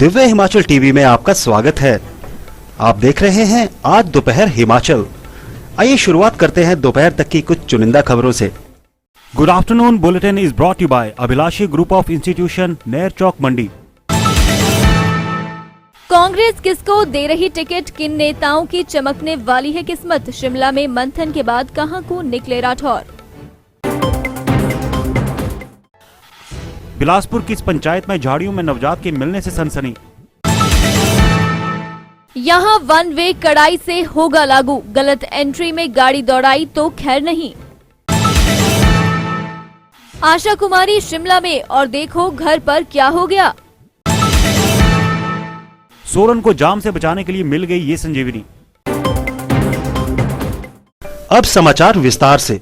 Divya Himachal TV में आपका स्वागत है। आप देख रहे हैं आज दोपहर हिमाचल। आइए शुरुआत करते हैं दोपहर तक की कुछ चुनिंदा खबरों से। Good afternoon bulletin is brought you by Abhilashi group of institution, Ner Chowk, Mandi. Congress किसको दे रही टिकट, किन नेताओं की चमकने वाली है किस्मत, शिमला में मंथन के बाद कहां को निकले राठौर। बिलासपुर की इस पंचायत में झाड़ियों में नवजात के मिलने से सनसनी। यहां वन वे कड़ाई से होगा लागू, गलत एंट्री में गाड़ी दौड़ाई तो खैर नहीं। आशा कुमारी शिमला में और देखो घर पर क्या हो गया। सोलन को जाम से बचाने के लिए मिल गई ये संजीवनी। अब समाचार विस्तार से।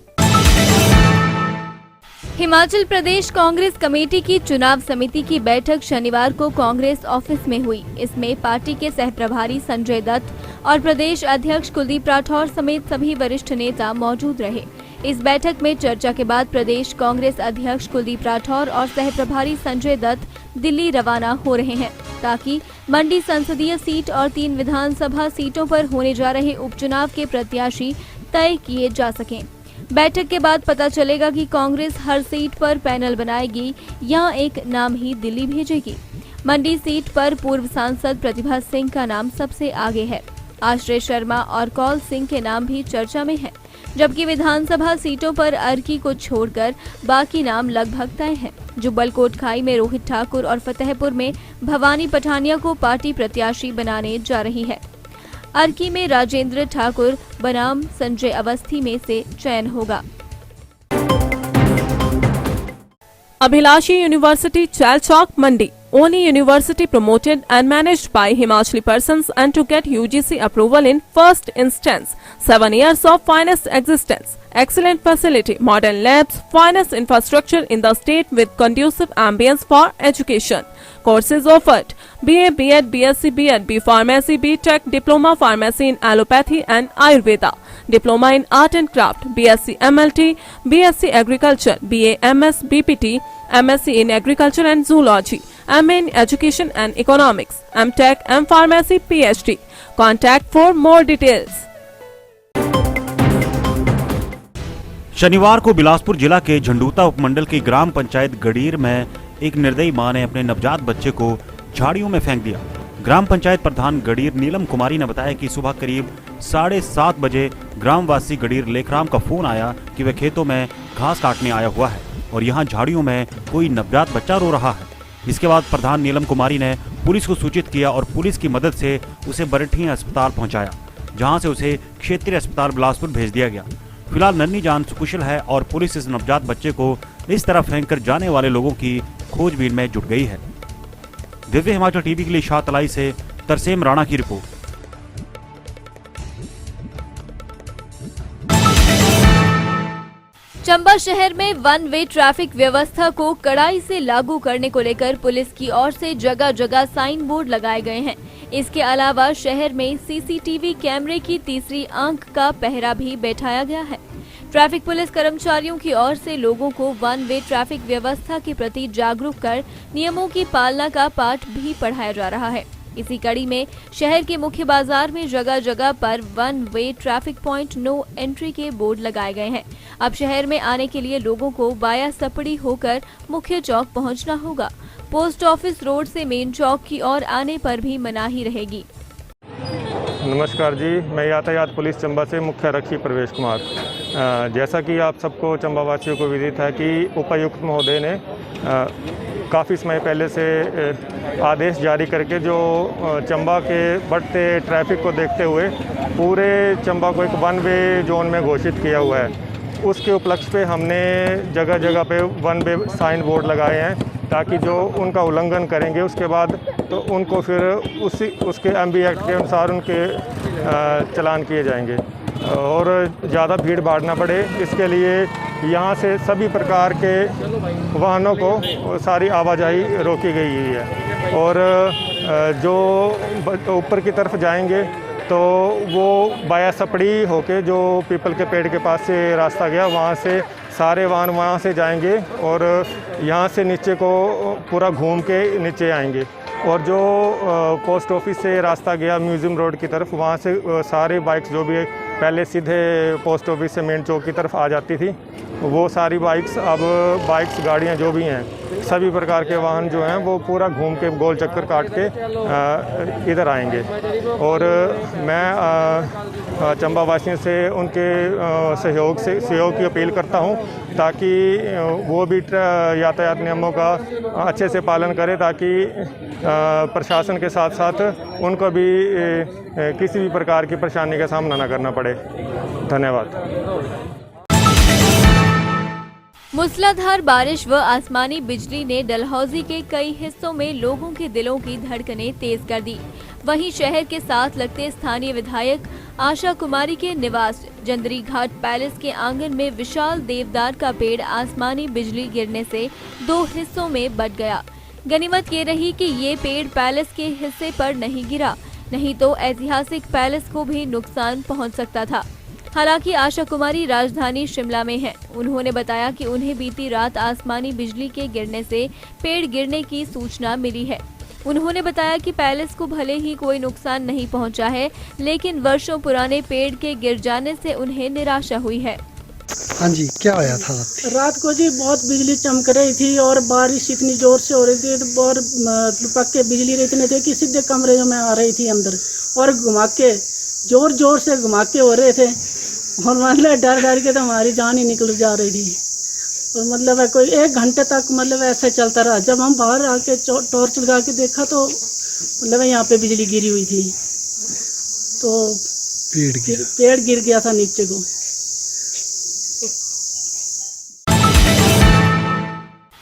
हिमाचल प्रदेश कांग्रेस कमेटी की चुनाव समिति की बैठक शनिवार को कांग्रेस ऑफिस में हुई। इसमें पार्टी के सहप्रभारी संजय दत्त और प्रदेश अध्यक्ष कुलदीप राठौर समेत सभी वरिष्ठ नेता मौजूद रहे। इस बैठक में चर्चा के बाद प्रदेश कांग्रेस अध्यक्ष कुलदीप राठौर और सहप्रभारी संजय दत्त दिल्ली रवाना हो रहे हैं ताकि मंडी संसदीय सीट और 3 विधानसभा सीटों पर होने जा रहे उपचुनाव के प्रत्याशी तय किए जा सकें। बैठक के बाद पता चलेगा कि कांग्रेस हर सीट पर पैनल बनाएगी या एक नाम ही दिल्ली भेजेगी। मंडी सीट पर पूर्व सांसद प्रतिभा सिंह का नाम सबसे आगे है। आश्रय शर्मा और कौल सिंह के नाम भी चर्चा में हैं, जबकि विधानसभा सीटों पर अर्की को छोड़कर बाकी नाम लगभग तय हैं। जुब्बल कोटखाई में रोहित ठाकुर और फतेहपुर में भवानी पठानिया को पार्टी प्रत्याशी बनाने जा रही है। अर्की में राजेंद्र ठाकुर बनाम संजय अवस्थी में से चयन होगा। अभिलाषी university Chailchowk, Mandi. Only university promoted and managed by Himachali persons and to get UGC approval in first instance. 7 years of finest existence. Excellent facility, modern labs, finest infrastructure in the state with conducive ambience for education. Courses offered: BA, B.Ed, BSc, B.Ed, B Pharmacy, B.Tech, Diploma Pharmacy in Allopathy and Ayurveda, Diploma in Art and Craft, BSc MLT, BSc Agriculture, BA MS, BPT, MSc in Agriculture and Zoology, MA in Education and Economics, MTech, M Pharmacy, PhD. Contact for more details. शनिवार को बिलासपुर जिला के झंडूता उपमंडल की ग्राम पंचायत गडीर में एक निर्दयी मां ने अपने नवजात बच्चे को झाड़ियों में फेंक दिया। ग्राम पंचायत प्रधान गडीर नीलम कुमारी ने बताया कि सुबह करीब 7:30 बजे ग्रामवासी गडीर लेखराम का फोन आया कि वह खेतों में घास काटने आया हुआ है और यहाँ झाड़ियों में कोई नवजात बच्चा रो रहा है। इसके बाद प्रधान नीलम कुमारी ने पुलिस को सूचित किया और पुलिस की मदद से उसे बरठिया अस्पताल पहुंचाया, जहां से उसे क्षेत्रीय अस्पताल बिलासपुर भेज दिया गया। फिलहाल नन्ही जान सुकुशल है और पुलिस इस नवजात बच्चे को इस तरह फेंक कर जाने वाले लोगों की खोजबीन में जुट गई है। दिव्य हिमाचल टीवी के लिए शाहतलाई से तरसेम राणा की रिपोर्ट। चंबा शहर में वन वे ट्रैफिक व्यवस्था को कड़ाई से लागू करने को लेकर पुलिस की ओर से जगह जगह साइन बोर्ड लगाए गए हैं। इसके अलावा शहर में सीसीटीवी कैमरे की तीसरी आंख का पहरा भी बैठाया गया है। ट्रैफिक पुलिस कर्मचारियों की ओर से लोगों को वन वे ट्रैफिक व्यवस्था के प्रति जागरूक कर नियमों की पालना का पाठ भी पढ़ाया जा रहा है। इसी कड़ी में शहर के मुख्य बाजार में जगह जगह पर one way traffic point no entry के बोर्ड लगाए गए हैं। अब शहर में आने के लिए लोगों को वाया सपड़ी होकर मुख्य चौक पहुंचना होगा। पोस्ट ऑफिस रोड से मेन चौक की ओर आने पर भी मनाही रहेगी। नमस्कार जी, मैं यातायात पुलिस चंबा से मुख्य आरक्षी प्रवेश कुमार। जैसा कि आप सबको चंबा वासियों को विदित है कि उपायुक्त महोदय ने काफ़ी समय पहले से आदेश जारी करके जो चंबा के बढ़ते ट्रैफिक को देखते हुए पूरे चंबा को एक वन वे जोन में घोषित किया हुआ है। उसके उपलक्ष्य पे हमने जगह जगह पे वन वे साइन बोर्ड लगाए हैं ताकि जो उनका उल्लंघन करेंगे उसके बाद तो उनको फिर उसके एमबी एक्ट के अनुसार उनके चालान किए जाएंगे और ज़्यादा भीड़ भाड़ ना पड़े। इसके लिए यहाँ से सभी प्रकार के वाहनों को सारी आवाजाही रोकी गई है और जो ऊपर की तरफ जाएंगे तो वो बाया सपड़ी होके जो पीपल के पेड़ के पास से रास्ता गया वहाँ से सारे वाहन वहाँ से जाएंगे और यहाँ से नीचे को पूरा घूम के नीचे आएंगे और जो पोस्ट ऑफिस से रास्ता गया म्यूज़ियम रोड की तरफ, वहाँ से सारे बाइक्स जो भी पहले सीधे पोस्ट ऑफिस से मेन चौक की तरफ आ जाती थी, वो सारी बाइक्स गाड़ियाँ जो भी हैं, सभी प्रकार के वाहन जो हैं वो पूरा घूम के गोल चक्कर काट के इधर आएंगे। और मैं चंबा वासियों से उनके सहयोग की अपील करता हूं, ताकि वो भी यातायात नियमों का अच्छे से पालन करें, ताकि प्रशासन के साथ साथ उनको भी किसी भी प्रकार की परेशानी का सामना न करना पड़े। धन्यवाद। मूसलाधार बारिश व आसमानी बिजली ने डलहौजी के कई हिस्सों में लोगों के दिलों की धड़कनें तेज कर दी। वहीं शहर के साथ लगते स्थानीय विधायक आशा कुमारी के निवास जंदरी घाट पैलेस के आंगन में विशाल देवदार का पेड़ आसमानी बिजली गिरने से 2 हिस्सों में बंट गया। गनीमत ये रही कि ये पेड़ पैलेस के हिस्से पर नहीं गिरा, नहीं तो ऐतिहासिक पैलेस को भी नुकसान पहुंच सकता था। हालांकि आशा कुमारी राजधानी शिमला में हैं। उन्होंने बताया कि उन्हें बीती रात आसमानी बिजली के गिरने से पेड़ गिरने की सूचना मिली है। उन्होंने बताया कि पैलेस को भले ही कोई नुकसान नहीं पहुंचा है, लेकिन वर्षों पुराने पेड़ के गिर जाने से उन्हें निराशा हुई है। हाँ जी, क्या आया था रात को जी? बहुत बिजली चमक रही थी और बारिश इतनी जोर से हो रही थी, और पक्के बिजली इतने थे कि सीधे कमरे में आ रही थी अंदर, और घुमा के जोर जोर से घुमा के हो रहे थे, और मतलब डर डर के तो हमारी जान ही निकल जा रही थी। और मतलब कोई 1 घंटे तक मतलब ऐसे चलता रहा। जब हम बाहर आके टॉर्च लगा के देखा तो मतलब यहाँ पे बिजली गिरी हुई थी, तो पेड़ गिर गया था नीचे को।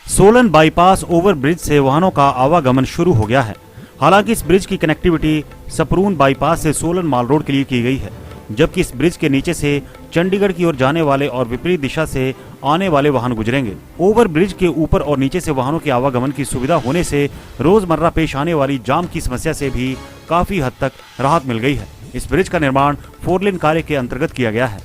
सोलन बाईपास ओवरब्रिज से वाहनों का आवागमन शुरू हो गया है। हालांकि इस ब्रिज की कनेक्टिविटी सपरून बाईपास से सोलन माल रोड के लिए की गई है, जबकि इस ब्रिज के नीचे से चंडीगढ़ की ओर जाने वाले और विपरीत दिशा से आने वाले वाहन गुजरेंगे। ओवर ब्रिज के ऊपर और नीचे से वाहनों के आवागमन की सुविधा होने से रोजमर्रा पेश आने वाली जाम की समस्या से भी काफी हद तक राहत मिल गई है। इस ब्रिज का निर्माण 4 लेन कार्य के अंतर्गत किया गया है।